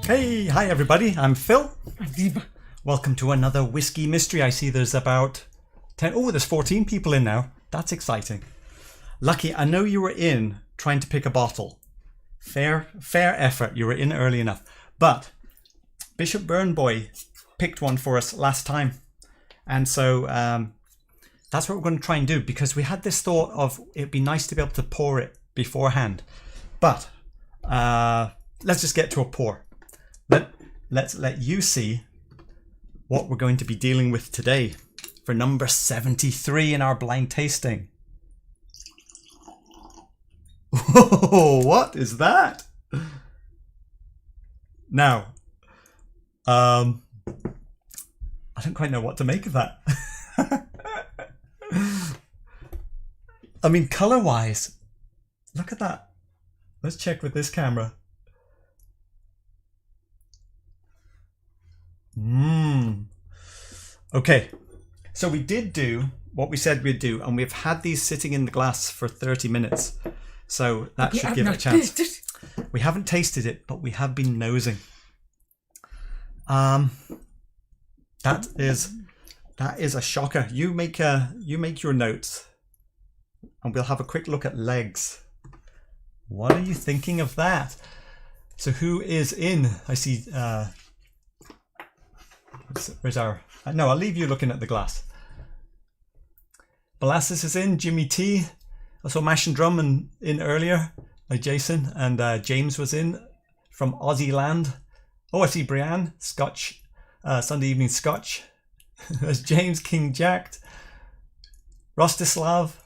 Hey, hi everybody, I'm Phil. I'm Diva. Welcome to another whiskey mystery. I see there's about 10, there's 14 people in now. That's exciting. Lucky, I know you were in trying to pick a bottle. Fair effort, you were in early enough. But Bishop Burnboy picked one for us last time. And so that's what we're going to try and do, because we had this thought of it'd be nice to be able to pour it beforehand. But let's just get to a pour. Let's let you see what we're going to be dealing with today for number 73 in our blind tasting. Whoa, what is that? Now, I don't quite know what to make of that. I mean, color-wise, look at that. Let's check with this camera. Okay, so we did do what we said we'd do, and we've had these sitting in the glass for 30 minutes. So that should give it a chance. We haven't tasted it, but we have been nosing. That is a shocker. You make your notes, and we'll have a quick look at legs. What are you thinking of that? So who is in? I see. Where's our? No, I'll leave you looking at the glass. Molasses is in. Jimmy T. I saw Mash and Drum in earlier. Jason and James was in from Aussie land. Oh, I see Brianne, Scotch, Sunday evening Scotch. There's James King Jacked, Rostislav,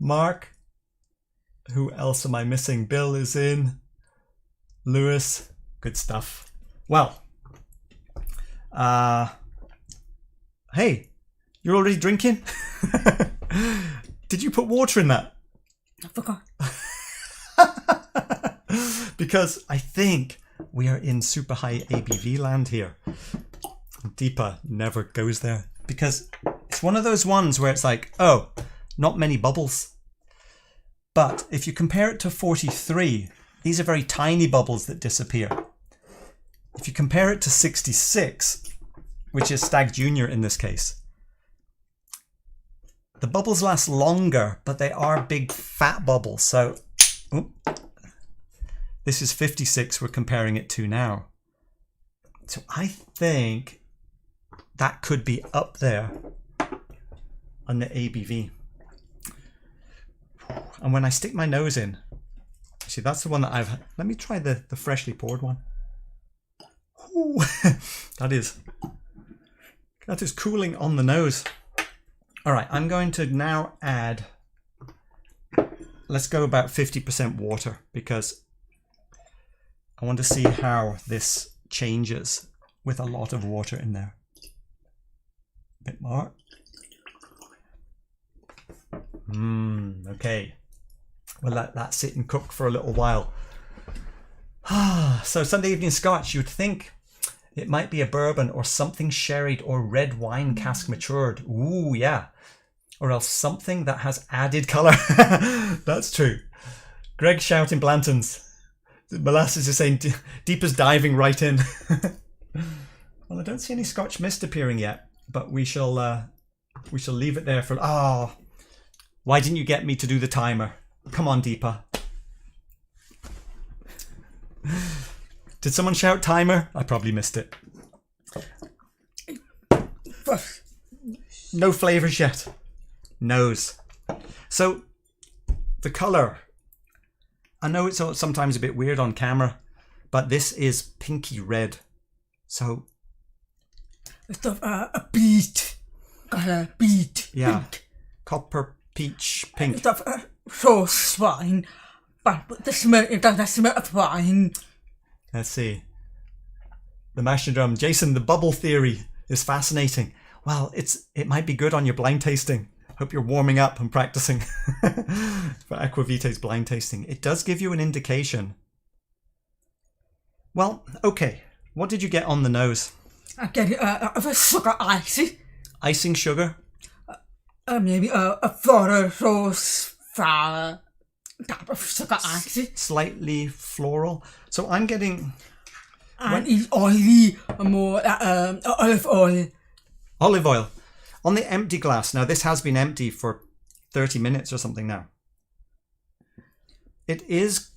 Mark. Who else am I missing? Bill is in. Lewis. Good stuff. Well, hey, you're already drinking? Did you put water in that? I forgot. Because I think we are in super high ABV land here. Deepa never goes there, because it's one of those ones where it's like, oh, not many bubbles. But if you compare it to 43, these are very tiny bubbles that disappear. If you compare it to 66, which is Stag Junior in this case, the bubbles last longer, but they are big fat bubbles. So this is 56 we're comparing it to now. So I think that could be up there on the ABV. And when I stick my nose in, see, that's the one that I've... Let me try the freshly poured one. Ooh, that is cooling on the nose. All right, I'm going to now add, let's go about 50% water, because I want to see how this changes with a lot of water in there. A bit more. Okay. We'll let that sit and cook for a little while. So Sunday evening Scotch, you'd think it might be a bourbon or something sherried or red wine cask matured. Ooh, yeah. Or else something that has added colour. That's true. Greg shouting Blantons. Molasses is saying Deepa's diving right in. Well, I don't see any Scotch mist appearing yet, but we shall leave it there for... Oh, why didn't you get me to do the timer? Come on, Deepa. Did someone shout timer? I probably missed it. No flavours yet. Nose. So, the colour. I know it's sometimes a bit weird on camera, but this is pinky red. So... It's a beet. Got a beet. Yeah. Pink. Copper peach pink. It's sauce wine. But the smell of wine. Let's see. The mash and drum. Jason, the bubble theory is fascinating. Well, it might be good on your blind tasting. Hope you're warming up and practicing for Aquavita's blind tasting. It does give you an indication. Well, okay. What did you get on the nose? I get a sugar icing. Icing sugar? Maybe a floral sauce flour type of sugar icing. Slightly floral. So I'm getting And it's oily, more olive oil. Olive oil. On the empty glass. Now, this has been empty for 30 minutes or something now. It is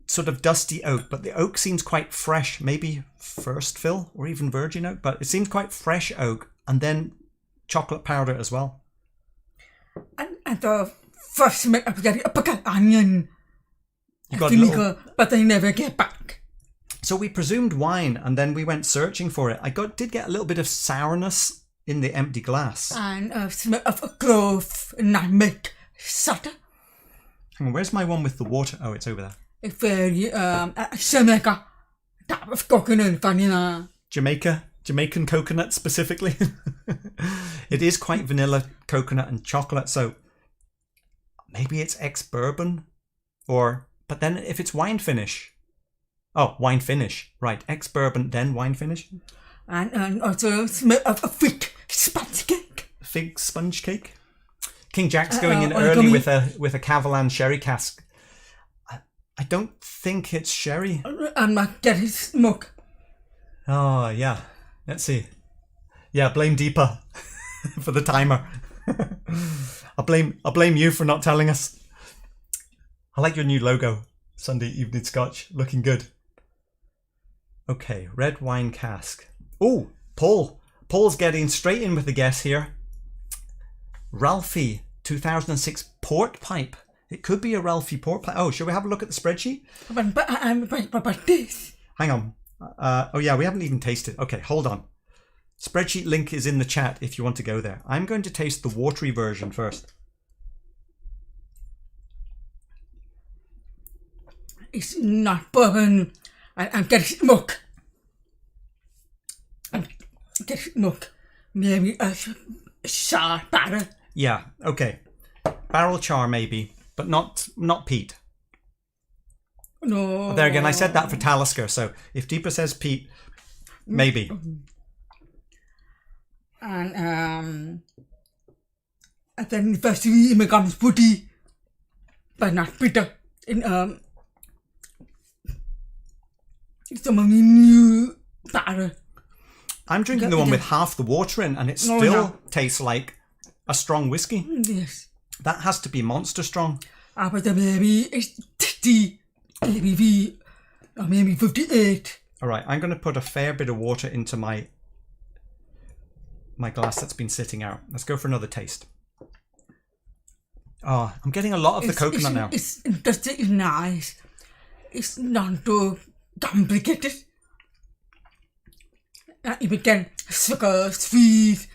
sort of dusty oak, but the oak seems quite fresh. Maybe first fill or even virgin oak, but it seems quite fresh oak. And then chocolate powder as well. And the first smell of the pickled onion. You got little... But they never get back. So we presumed wine, and then we went searching for it. I did get a little bit of sourness in the empty glass. And a smell of a clove, nutmeg, salt. Hang on, where's my one with the water? Oh, it's over there. It's very, smell like a type of coconut vanilla. Jamaican coconut specifically. It is quite vanilla, coconut and chocolate, so maybe it's ex-bourbon, but then if it's wine finish. Oh, wine finish. Right, ex-bourbon, then wine finish. And also smell of a fig sponge cake. Fig sponge cake. King Jack's going in early with a Kavalan sherry cask. I don't think it's sherry. I'm not getting smoke. Oh, yeah. Let's see. Yeah, blame Deepa for the timer. I'll blame you for not telling us. I like your new logo. Sunday Evening Scotch. Looking good. Okay, red wine cask. Oh, Paul. Paul's getting straight in with the guess here. RALFY 2006 port pipe. It could be a RALFY port pipe. Oh, shall we have a look at the spreadsheet? But this. Hang on. Oh yeah, we haven't even tasted. Okay, hold on. Spreadsheet link is in the chat if you want to go there. I'm going to taste the watery version first. It's not bourbon. I'm getting smoke. I'm getting smoke. Maybe a char barrel. Yeah, okay. Barrel char maybe, but not peat. No. There again, I said that for Talisker, so if Deepa says peat, maybe. And then firstly it becomes woody, but not bitter. In some new barrel. I'm drinking the one with half the water in, and it still tastes like a strong whiskey. Yes. That has to be monster strong. But maybe it's 50 ABV, or maybe 58. All right, I'm going to put a fair bit of water into my glass that's been sitting out. Let's go for another taste. Oh, I'm getting a lot of the coconut now. It's nice. It's not too complicated. You can sugar, sweet,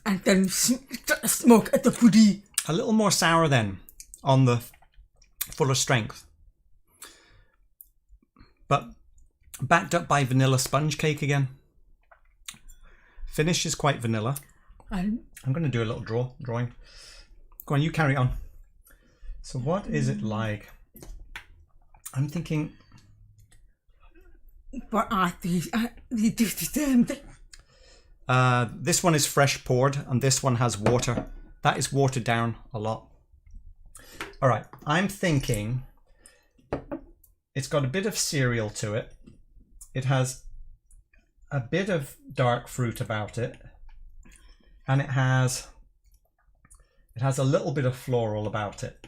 and then smoke at the woody. A little more sour then, on the fuller strength. But backed up by vanilla sponge cake again. Finish is quite vanilla. I'm going to do a little drawing. Go on, you carry on. So what is it like? I'm thinking... What are these? This one is fresh poured, and this one has water. That is watered down a lot. All right, I'm thinking it's got a bit of cereal to it. It has a bit of dark fruit about it, and it has a little bit of floral about it.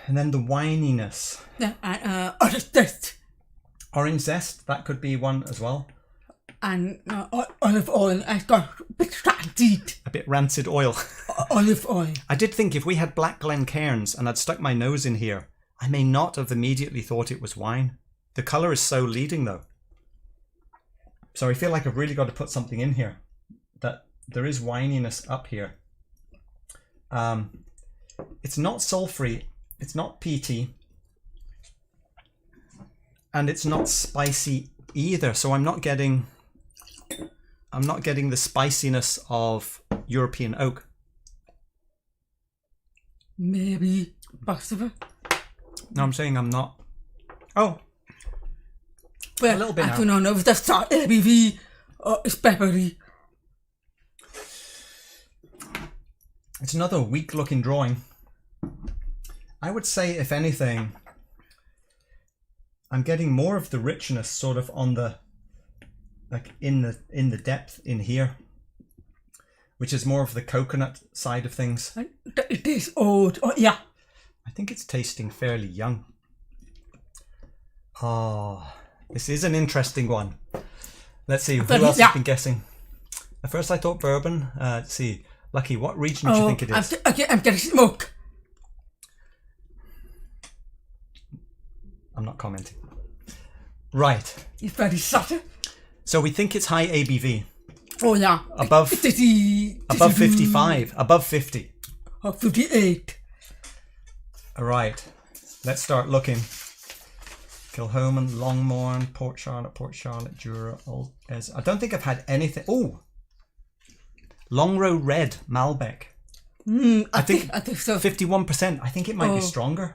And then the wininess. Orange zest, that could be one as well. And olive oil, I got a bit rancid. A bit rancid oil. Olive oil. I did think if we had black Glencairns and I'd stuck my nose in here, I may not have immediately thought it was wine. The colour is so leading though. So I feel like I've really got to put something in here. That there is wininess up here. It's not sulfury. It's not peaty. And it's not spicy either. So I'm not getting the spiciness of European oak. Maybe possible. No, I'm saying I'm not. Oh. Well, a little bit I now. don't know if that's ABV or it's peppery. It's another weak looking drawing. I would say, if anything, I'm getting more of the richness sort of on the, like in the depth in here, which is more of the coconut side of things. It is old. Oh, yeah. I think it's tasting fairly young. Oh, this is an interesting one. Let's see, who else has been guessing? At first I thought bourbon. Let's see. Lucky, what region do you think it is? I'm getting smoke. I'm not commenting. Right. It's very subtle. So we think it's high ABV. Oh, yeah. Above 55. Above 50. 58. All right. Let's start looking. Kilhoman, Longmorn, Port Charlotte, Jura, Old Ez. I don't think I've had anything. Oh, Longrow Red Malbec. I think so. 51%. I think it might be stronger.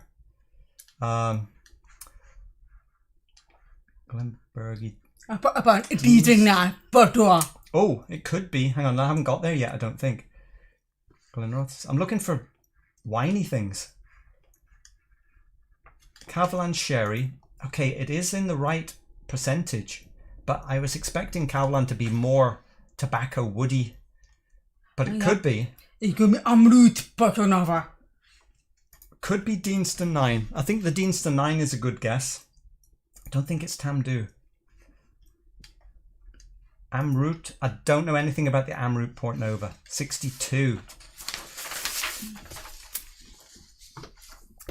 Glenbergie. About eating that butter. Oh, it could be. Hang on, I haven't got there yet. I don't think. Glenrothes. I'm looking for winey things. Kavalan Sherry. Okay, it is in the right percentage, but I was expecting Kavalan to be more tobacco woody, but it could be. It could be Amrut Patonava. Could be Deanston 9. I think the Deanston 9 is a good guess. I don't think it's Tamdhu. Amrut. I don't know anything about the Amrut Port Nova. 62.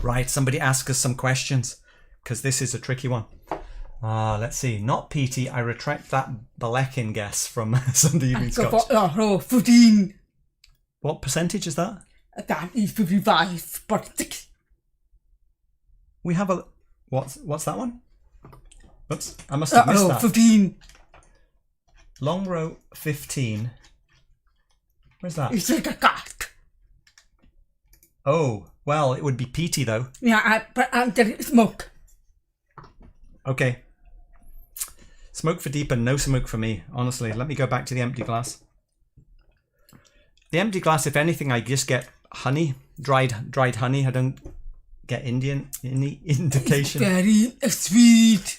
Right, somebody ask us some questions, because this is a tricky one. Let's see. Not peaty. I retract that Balekin guess from Sunday Evening Scotch. 14. What percentage is that? That is 55, but 6. We have a... What's that one? Oops, I must have missed that. 15. Long row 15. Where's that? It's like a cask. Oh, well, it would be peaty though. Yeah, but I'm getting smoke. Okay. Smoke for Deep and no smoke for me. Honestly, let me go back to the empty glass. The empty glass, if anything, I just get honey, dried honey. I don't get any indication. It's very sweet.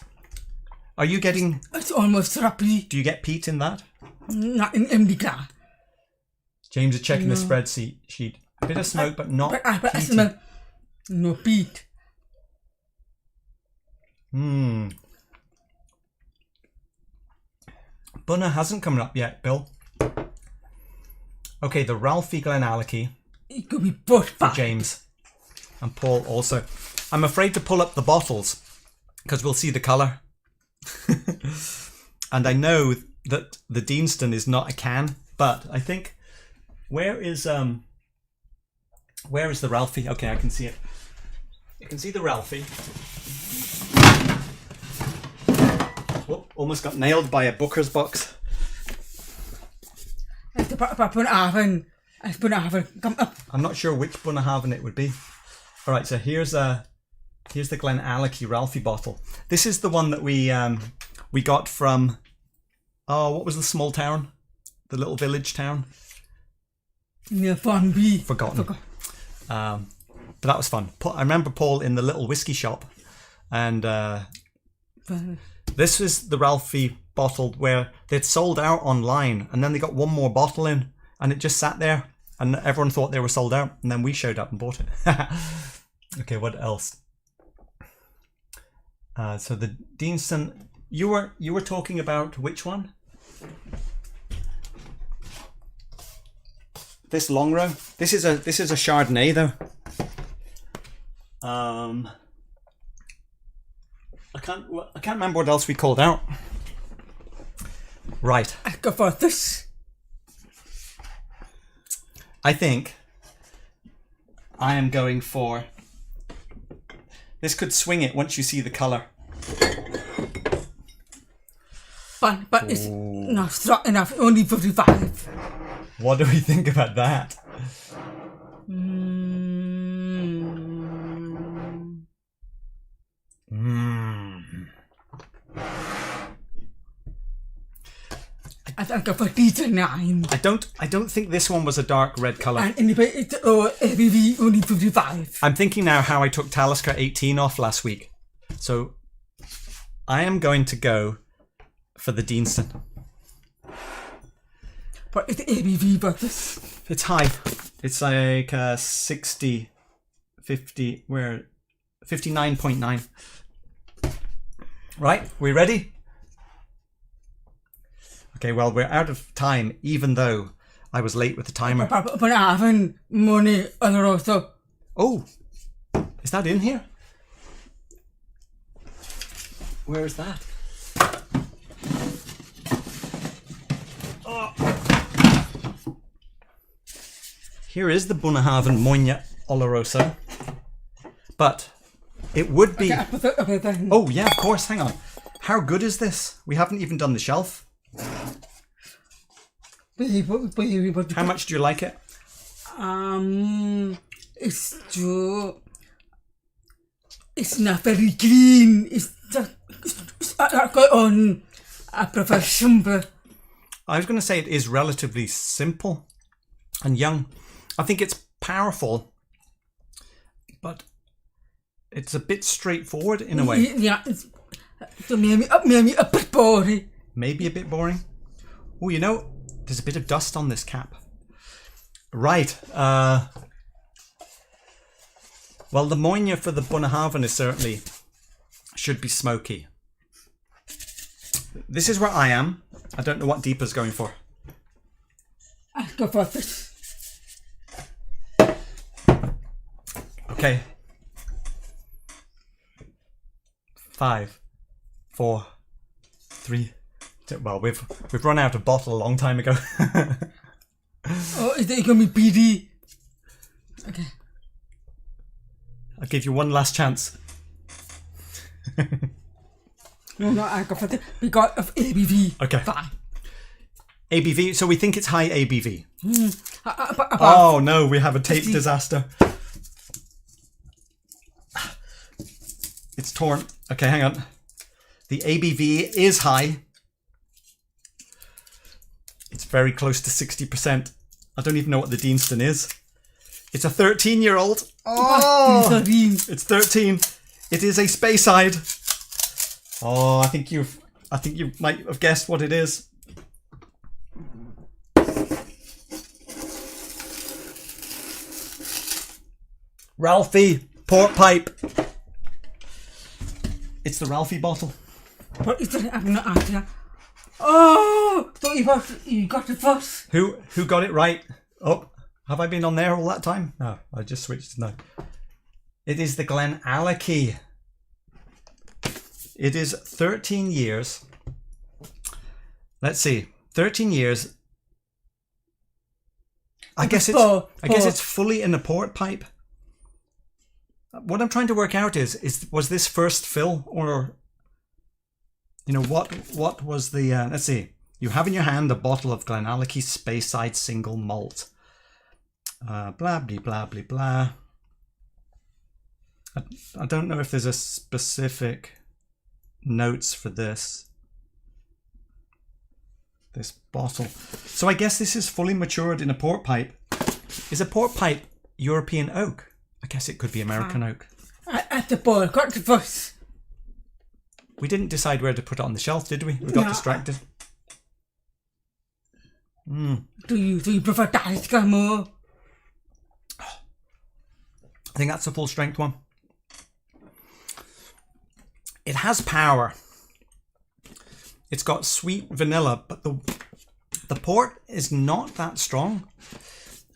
Are you getting... It's almost syrupy. Do you get peat in that? Not in empty glass. James is checking the spreadsheet. A bit of smoke, but not But I smell no peat. Bunna hasn't come up yet, Bill. Okay, the RALFY GlenAllachie. It could be both for James. And Paul also. I'm afraid to pull up the bottles because we'll see the colour. And I know that the Deanston is not a can, but I think where is the RALFY? Okay, I can see it. You can see the RALFY. Whoop, almost got nailed by a Booker's box. I'm not sure which Bunnahaven it would be. All right, so here's the GlenAllachie RALFY bottle. This is the one that we got from, what was the small town? The little village town? Yeah, Fonby. Forgotten. But that was fun. I remember Paul in the little whiskey shop, and this is the RALFY bottle where they'd sold out online, and then they got one more bottle in, and it just sat there, and everyone thought they were sold out, and then we showed up and bought it. Okay, what else? So the Deanston, you were talking about which one? This long row. This is a Chardonnay though. I can't remember what else we called out. Right. I go for this. I think I am going for. This could swing it once you see the colour. But it's not strong enough. Only 55. What do we think about that? I think for D9. I don't think this one was a dark red colour. And it's ABV only 55. I'm thinking now how I took Talisker 18 off last week. So I am going to go for the Deanston. What is the ABV about this? It's high. It's like 60, 50, where 59.9. Right, we ready? Okay, well, we're out of time, even though I was late with the timer. But I haven't money Oloroso. Oh, is that in here? Where is that? Oh. Here is the Bunnahabhain Moine Oloroso. But it would be... Oh, yeah, of course. Hang on. How good is this? We haven't even done the shelf. How much do you like it? It's not very clean. It's just I prefer simple. I was going to say it is relatively simple and young. I think it's powerful, but it's a bit straightforward in a way. Yeah, it's maybe a bit boring. Maybe a bit boring. Oh, you know, there's a bit of dust on this cap. Right. Well, the Moine for the Bunnahabhain is certainly should be smoky. This is where I am. I don't know what Deepa's going for. I'll go for this. Okay. 5, 4, 3, 2. Well, we've run out of bottle a long time ago. Oh, is it gonna be PD? Okay. I'll give you one last chance. No, I go for the because of ABV. Okay. Fine. ABV. So we think it's high ABV. Oh no, we have a tape disaster. It's torn. Okay, hang on. The ABV is high. It's very close to 60%. I don't even know what the Deanston is. It's a 13-year-old. Oh, it's 13. It is a Speyside. Oh, I think you might have guessed what it is. RALFY port pipe. It's the RALFY bottle. What is it? I'm not answering. Oh, thought you got it first. Who got it right? Oh, have I been on there all that time? No, I just switched. No. It is the GlenAllachie. It is 13 years. Let's see. 13 years. I guess it's fully in a port pipe. What I'm trying to work out is was this first fill, or you know what was the let's see. You have in your hand a bottle of GlenAllachie Speyside single malt. Blah blah blah blah blah. I don't know if there's a specific notes for this bottle. So I guess this is fully matured in a port pipe. Is a port pipe European oak? I guess it could be American oak. At the boy, got the first. We didn't decide where to put it on the shelf, did we? We got distracted. Do you prefer that more? I think that's a full strength one. It has power. It's got sweet vanilla, but the port is not that strong.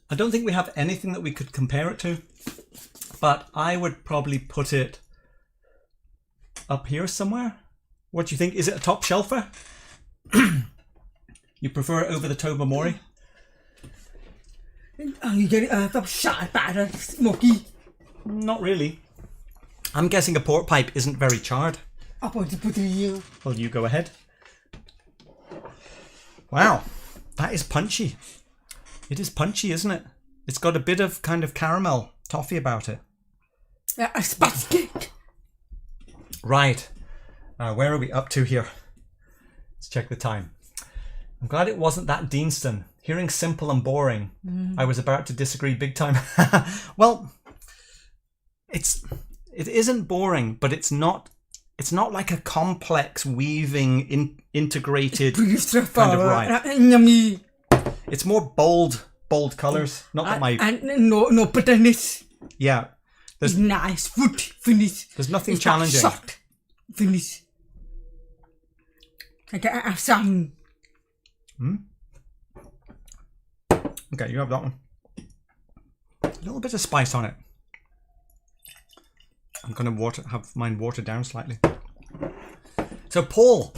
I don't think we have anything that we could compare it to, but I would probably put it up here somewhere. What do you think? Is it a top shelfer? You prefer it over the Tobermory? Oh, you get it shot batter, smoky. Not really. I'm guessing a port pipe isn't very charred. I want to put it in. Well, you go ahead. Wow, that is punchy. It is punchy, isn't it? It's got a bit of kind of caramel toffee about it. A spice cake. Right. Where are we up to here? Let's check the time. I'm glad it wasn't that Deanston. Hearing simple and boring, I was about to disagree big time. Well, it isn't boring, but it's not it's not like a complex weaving integrated Pretty kind of straightforward. rye. Yummy. It's more bold colours. Not that my And no bitterness. yeah. It's nice fruit finish. There's nothing It's challenging. That soft finish. Like a sound. Okay, you have that one. A little bit of spice on it. I'm going to have mine watered down slightly. So Paul.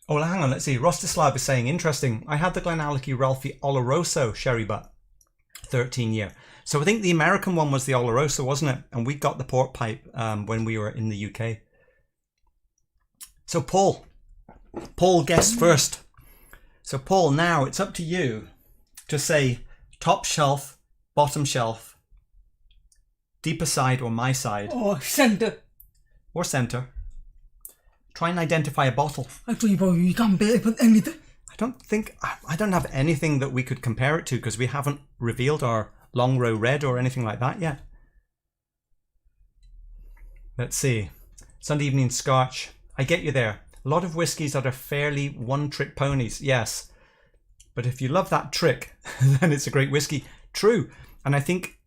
Oh, well, hang on. Let's see. Rostislav is saying, interesting. I had the GlenAllachie RALFY Oloroso sherry butt, 13 year. So I think the American one was the Oloroso, wasn't it? And we got the port pipe when we were in the UK. So Paul guessed first. So Paul, now it's up to you to say top shelf, bottom shelf, deeper side or my side. Or center. Or centre. Try and identify a bottle. I think you can't bear with anything. I don't have anything that we could compare it to because we haven't revealed our long row red or anything like that yet. Let's see. Sunday evening scotch. I get you there. A lot of whiskies that are fairly one-trick ponies, yes. But if you love that trick, then it's a great whiskey. True. And I think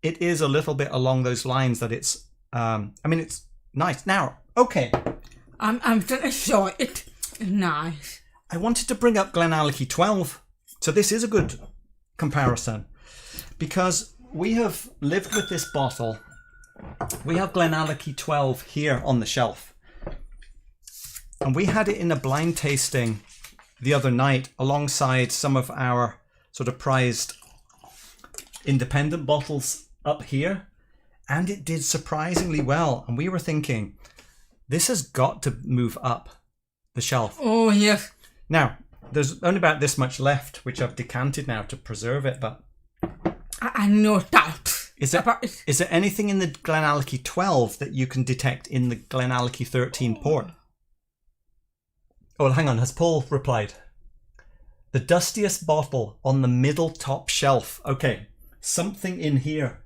it is a little bit along those lines that it's, it's nice. Now, okay. I'm trying to show it. Nice. I wanted to bring up GlenAllachie 12. So this is a good comparison because we have lived with this bottle. We have GlenAllachie 12 here on the shelf. And we had it in a blind tasting the other night alongside some of our sort of prized independent bottles up here. And it did surprisingly well. And we were thinking, this has got to move up the shelf. Oh, yes. Now, there's only about this much left, which I've decanted now to preserve it. But I no doubt. is there anything in the GlenAllachie 12 that you can detect in the GlenAllachie 13 port? Oh, well, hang on. Has Paul replied? The dustiest bottle on the middle top shelf. Okay, something in here.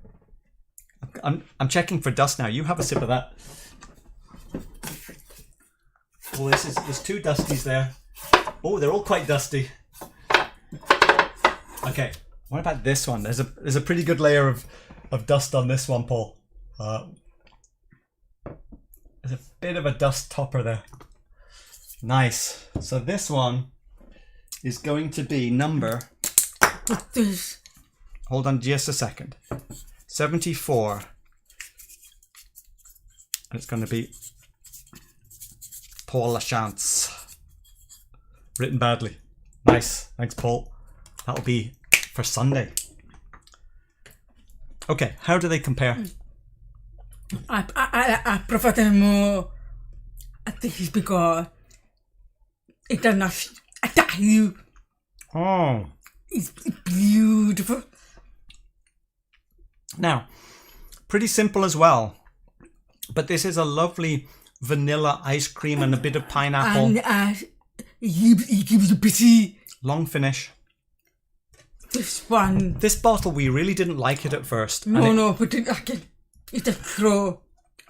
I'm checking for dust now. You have a sip of that. Well, there's two dusties there. Oh, they're all quite dusty. Okay, what about this one? There's a pretty good layer of dust on this one, Paul. There's a bit of a dust topper there. Nice. So this one is going to be number... What's this? Hold on just a second. 74. And it's going to be Paul Lachance. Written badly. Nice. Thanks, Paul. That'll be for Sunday. Okay, how do they compare? I prefer them more. I think it's because it does not attack you. Oh. It's beautiful. Now, pretty simple as well. But this is a lovely vanilla ice cream and a bit of pineapple. And it gives you busy. Long finish. This one. This bottle, we really didn't like it at first. No, but it's a pro.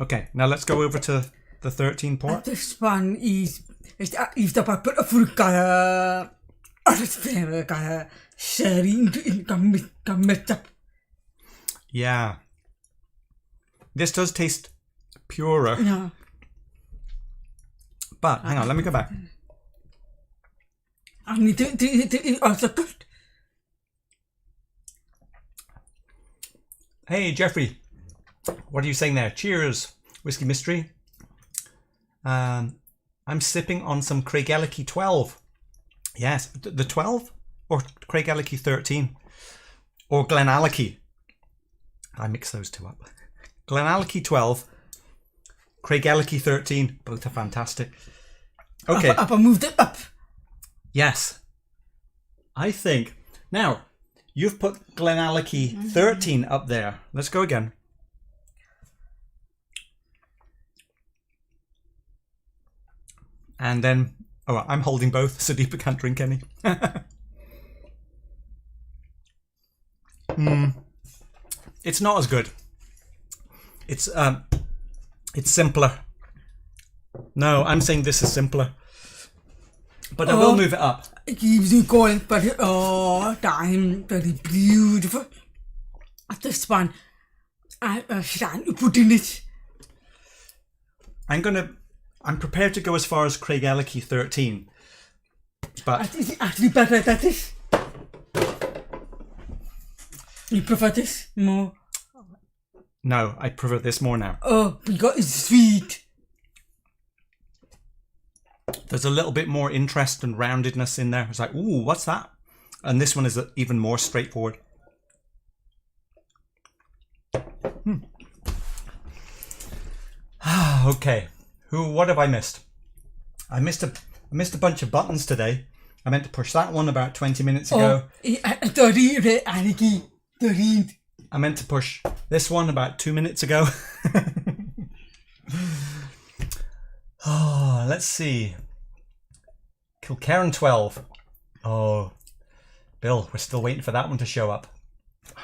Okay, now let's go over to the 13 port. This one is the purple fruit color. It's very color. Sharing can mix up. Yeah. This does taste purer. Yeah. But, hang on, let me go back. And it also good. Hey, Jeffrey. What are you saying there? Cheers, Whiskey Mystery. I'm sipping on some GlenAllachie 12. Yes, the 12? Or GlenAllachie 13? Or GlenAllachie? I mix those two up. GlenAllachie 12, GlenAllachie 13. Both are fantastic. Okay. I moved it up. Yes. I think. Now, you've put GlenAllachie 13 up there. Let's go again. And then, oh, I'm holding both, so Deepa can't drink any. It's not as good. It's It's simpler. No, I'm saying this is simpler. But I will move it up. It keeps you going for the time. Very beautiful. This one, I put in it. I'm prepared to go as far as GlenAllachie 13. But It's actually better than this. You prefer this more? no, I prefer this more now. Oh, because it's sweet. There's a little bit more interest and roundedness in there. It's like, ooh, what's that? And this one is even more straightforward. Okay. What have I missed? I missed a bunch of buttons today. I meant to push that one about 20 minutes ago. I meant to push this one about 2 minutes ago. Oh, let's see. Kilkerran 12. Oh, Bill, we're still waiting for that one to show up.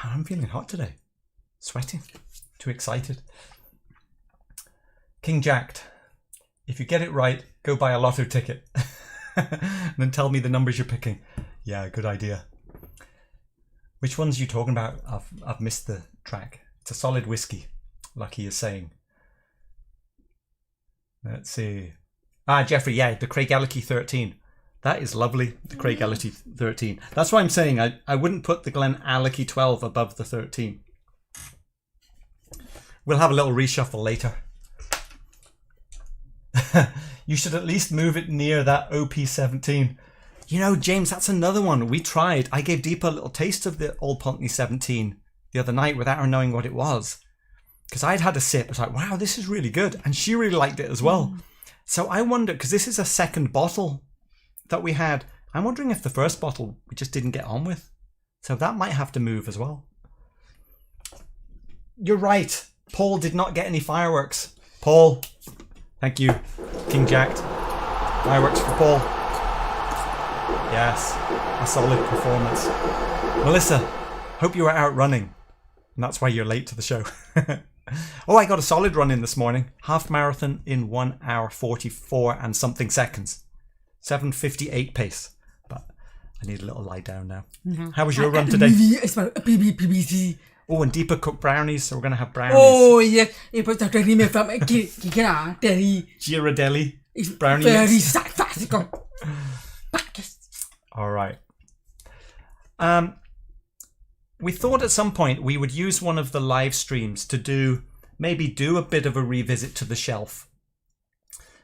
I'm feeling hot today. Sweating. Too excited. King Jacked. If you get it right, go buy a lotto ticket. And then tell me the numbers you're picking. Yeah, good idea. Which ones are you talking about? I've missed the track. It's a solid whiskey, Lucky is saying. Let's see. Jeffrey, yeah, the GlenAllachie 13. That is lovely, the GlenAllachie 13. That's why I'm saying I wouldn't put the GlenAllachie 12 above the 13. We'll have a little reshuffle later. You should at least move it near that OP17. You know, James, that's another one. We tried. I gave Deepa a little taste of the Old Pulteney 17 the other night without her knowing what it was. Because I'd had a sip. I was like, wow, this is really good. And she really liked it as well. So I wonder, because this is a second bottle that we had. I'm wondering if the first bottle we just didn't get on with. So that might have to move as well. You're right. Paul did not get any fireworks. Paul, thank you. King Jacked. Fireworks for Paul. Yes, a solid performance. Melissa, hope you were out running. And that's why you're late to the show. Oh, I got a solid run in this morning. Half marathon in 1 hour 44 and something seconds. 7:58 pace. But I need a little lie down now. How was your run today? Oh, and Deepa cooked brownies, so we're going to have brownies. Oh, yeah. It was very made from Uigedail brownie very mix. sarcastic. All right. We thought at some point we would use one of the live streams to maybe do a bit of a revisit to the shelf.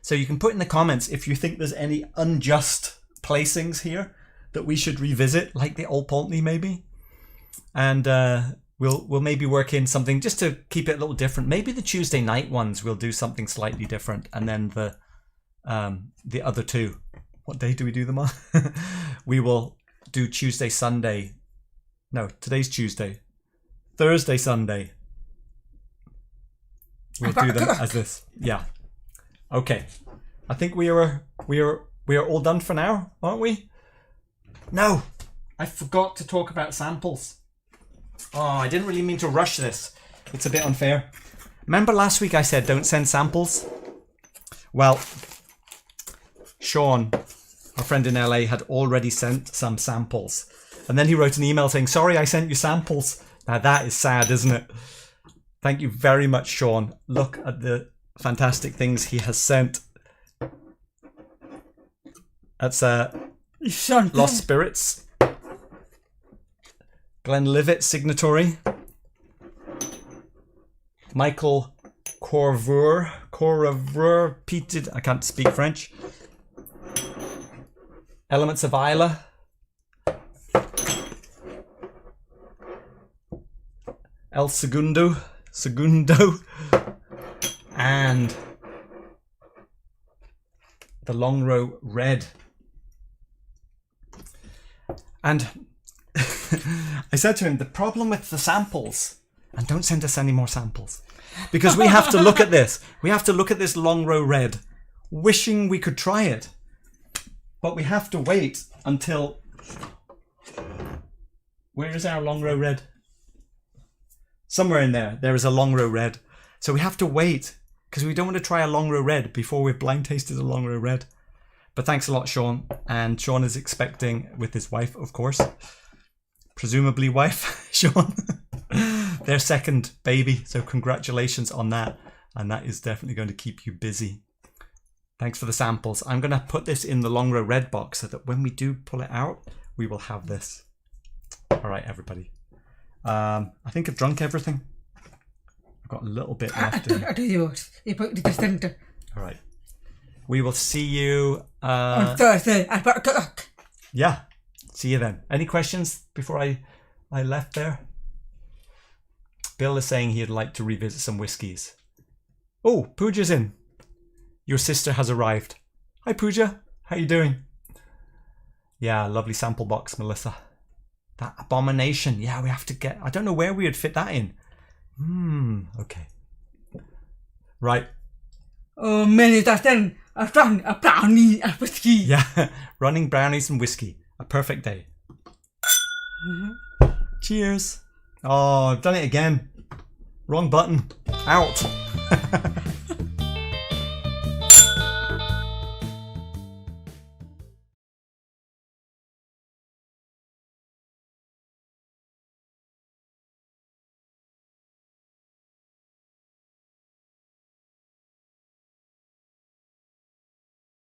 So you can put in the comments if you think there's any unjust placings here that we should revisit, like the Old Pulteney maybe. And we'll maybe work in something just to keep it a little different. Maybe the Tuesday night ones we'll do something slightly different, and then the other two. What day do we do them on? We will do Tuesday, Sunday. No, today's Tuesday. Thursday, Sunday. We'll do them as this. Yeah. Okay. I think we are all done for now, aren't we? No, I forgot to talk about samples. Oh, I didn't really mean to rush this. It's a bit unfair. Remember last week I said don't send samples? Well, Sean, our friend in LA, had already sent some samples. And then he wrote an email saying, sorry, I sent you samples. Now that is sad, isn't it? Thank you very much, Sean. Look at the fantastic things he has sent. That's Lost Spirits. Glenlivet signatory. Michael Corveur, repeated. I can't speak French. Elements of Islay. El Segundo, and the Long Row Red. And I said to him, the problem with the samples, and don't send us any more samples, because we have to look at this. We have to look at this Long Row Red, wishing we could try it. But we have to wait until... Where is our Long Row Red? Somewhere in there is a Long Row Red. So we have to wait because we don't want to try a long row red before we've blind tasted a long row red. But thanks a lot, Sean. And Sean is expecting with his wife, of course. Presumably wife, Sean. Their second baby. So congratulations on that. And that is definitely going to keep you busy. Thanks for the samples. I'm going to put this in the long row red box so that when we do pull it out, we will have this. All right, everybody. I think I've drunk everything. I've got a little bit left in. All right. We will see you on Thursday. Yeah. See you then. Any questions before I left there? Bill is saying he'd like to revisit some whiskies. Oh, Pooja's in. Your sister has arrived. Hi, Pooja. How you doing? Yeah, lovely sample box, Melissa. That abomination. Yeah, we have to get... I don't know where we would fit that in. Okay. Right. Oh, many then a brownie, a whiskey. Yeah, running brownies and whiskey. A perfect day. Cheers. Oh, I've done it again. Wrong button. Out.